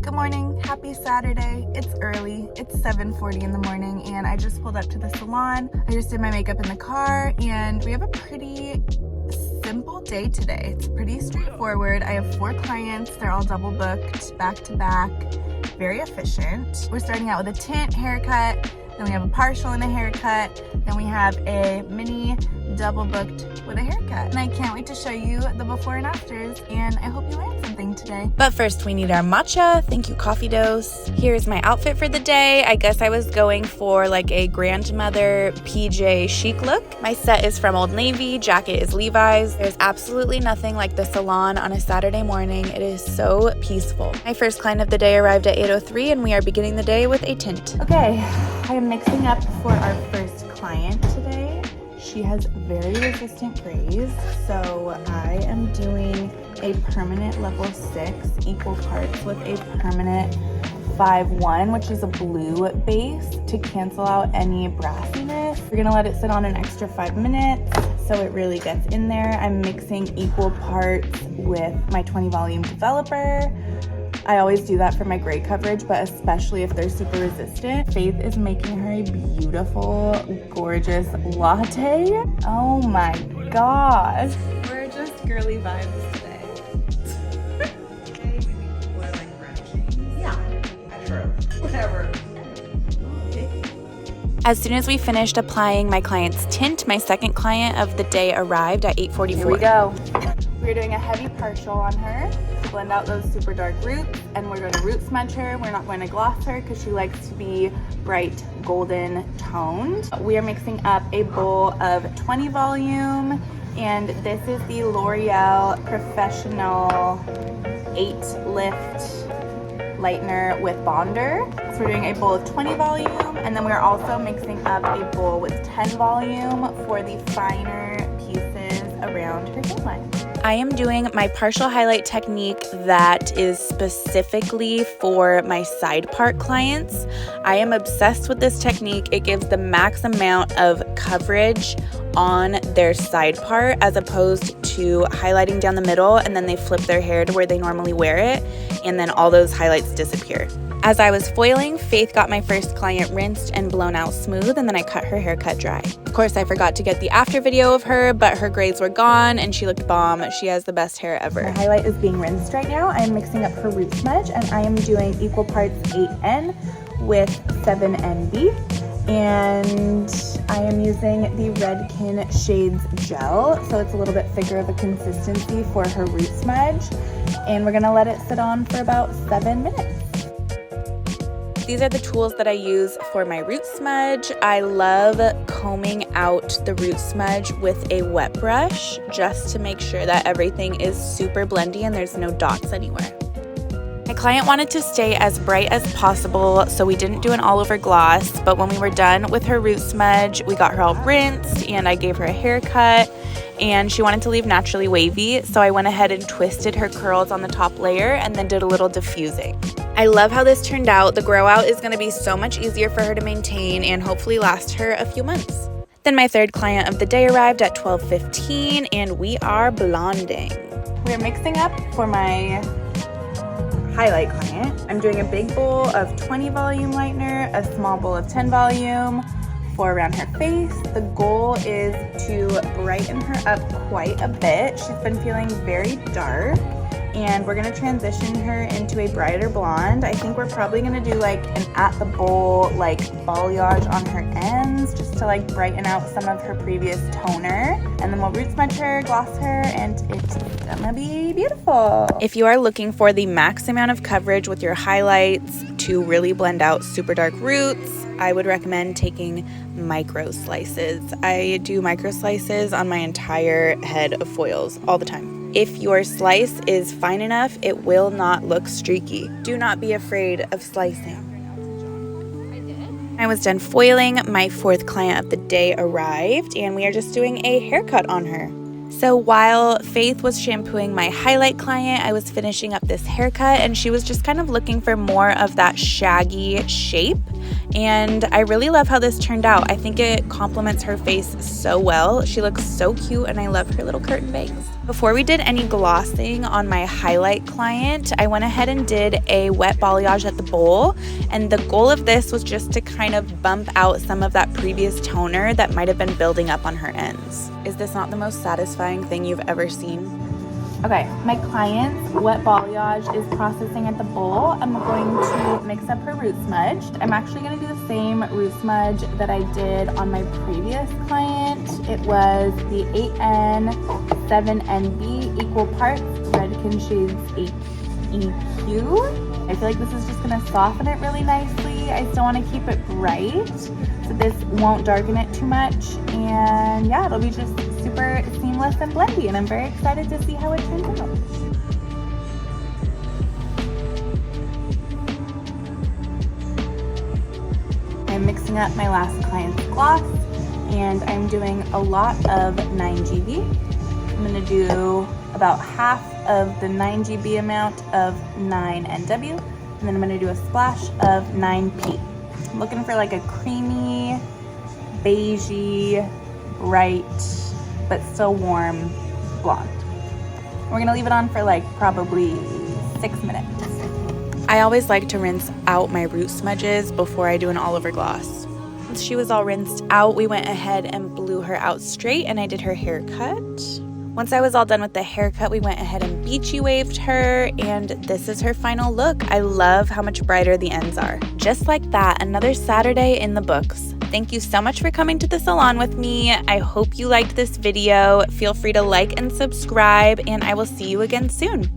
Good morning, happy Saturday. It's early, it's 7:40 in the morning and I just pulled up to the salon. I just did my makeup in the car and we have a pretty simple day today. It's pretty straightforward. I have 4 clients, they're all double booked, back to back, very efficient. We're starting out with a tint haircut, then we have a partial and a haircut, then we have a mini double booked with a haircut. And I can't wait to show you the before and afters, and I hope you learned something today. But first we need our matcha. Thank you, Coffee Dose. Here's my outfit for the day. I guess I was going for like a grandmother PJ chic look. My set is from Old Navy, jacket is Levi's. There's absolutely nothing like the salon on a Saturday morning. It is so peaceful. My first client of the day arrived at 8:03 and we are beginning the day with a tint. Okay, I am mixing up for our first client today. She has very resistant grays, so I am doing a permanent level 6 equal parts with a permanent 5-1, which is a blue base to cancel out any brassiness. We're gonna let it sit on an extra 5 minutes so it really gets in there. I'm mixing equal parts with my 20 volume developer. I always do that for my gray coverage, but especially if they're super resistant. Faith is making her a beautiful, gorgeous latte. Oh my gosh. We're just girly vibes today. Yeah, true. Whatever. As soon as we finished applying my client's tint, my second client of the day arrived at 8:44. Here we go. We're doing a heavy partial on her, blend out those super dark roots, and we're going to root smudge her. We're not going to gloss her because she likes to be bright golden toned. We are mixing up a bowl of 20 volume, and this is the L'Oreal Professional 8 Lift Lightener with Bonder. So we're doing a bowl of 20 volume, and then we're also mixing up a bowl with 10 volume for the finer pieces around her hairline. I am doing my partial highlight technique that is specifically for my side part clients. I am obsessed with this technique. It gives the max amount of coverage on their side part as opposed to highlighting down the middle and then they flip their hair to where they normally wear it and then all those highlights disappear. As I was foiling, Faith got my first client rinsed and blown out smooth, and then I cut her haircut dry. Of course, I forgot to get the after video of her, but her grays were gone and she looked bomb. She has the best hair ever. Her highlight is being rinsed right now. I am mixing up her root smudge, and I am doing equal parts 8N with 7NB. And I am using the Redken Shades Gel, so it's a little bit thicker of a consistency for her root smudge. And we're gonna let it sit on for about 7 minutes. These are the tools that I use for my root smudge. I love combing out the root smudge with a wet brush just to make sure that everything is super blendy and there's no dots anywhere. My client wanted to stay as bright as possible, so we didn't do an all over gloss, but when we were done with her root smudge, we got her all rinsed and I gave her a haircut, and she wanted to leave naturally wavy, so I went ahead and twisted her curls on the top layer and then did a little diffusing. I love how this turned out. The grow out is going to be so much easier for her to maintain and hopefully last her a few months. Then my third client of the day arrived at 12:15 and we are blonding. We're mixing up for my highlight client. I'm doing a big bowl of 20 volume lightener, a small bowl of 10 volume for around her face. The goal is to brighten her up quite a bit. She's been feeling very dark, and we're gonna transition her into a brighter blonde. I think we're probably gonna do like an at the bowl like balayage on her ends just to like brighten out some of her previous toner, and then we'll root smudge her, gloss her, and it's gonna be beautiful. If you are looking for the max amount of coverage with your highlights to really blend out super dark roots, I would recommend taking micro slices. I do micro slices on my entire head of foils all the time. If your slice is fine enough, it will not look streaky. Do not be afraid of slicing. I was done foiling. My fourth client of the day arrived, and we are just doing a haircut on her. So while Faith was shampooing my highlight client, I was finishing up this haircut, and she was just kind of looking for more of that shaggy shape. And I really love how this turned out. I think it complements her face so well. She looks so cute, and I love her little curtain bangs. Before we did any glossing on my highlight client, I went ahead and did a wet balayage at the bowl, and the goal of this was just to kind of bump out some of that previous toner that might have been building up on her ends. Is this not the most satisfying thing you've ever seen? Okay, my client's wet balayage is processing at the bowl. I'm going to mix up her root smudge. I'm actually going to do the same root smudge that I did on my previous client. It was the 8N7NB equal parts Redken Shades EQ. I feel like this is just going to soften it really nicely. I still want to keep it bright, so this won't darken it too much. And yeah, it'll be just super seamless and blendy, and I'm very excited to see how it turns out. I'm mixing up my last client's gloss, and I'm doing a lot of 9GB. I'm going to do about half of the 9GB amount of 9NW, and then I'm going to do a splash of 9P. I'm looking for like a creamy, beigey, bright, but still warm blonde. We're gonna leave it on for like probably 6 minutes. I always like to rinse out my root smudges before I do an all over gloss. Once she was all rinsed out, we went ahead and blew her out straight, and I did her haircut. Once I was all done with the haircut, we went ahead and beachy waved her, and this is her final look. I love how much brighter the ends are. Just like that, another Saturday in the books. Thank you so much for coming to the salon with me. I hope you liked this video. Feel free to like and subscribe, and I will see you again soon.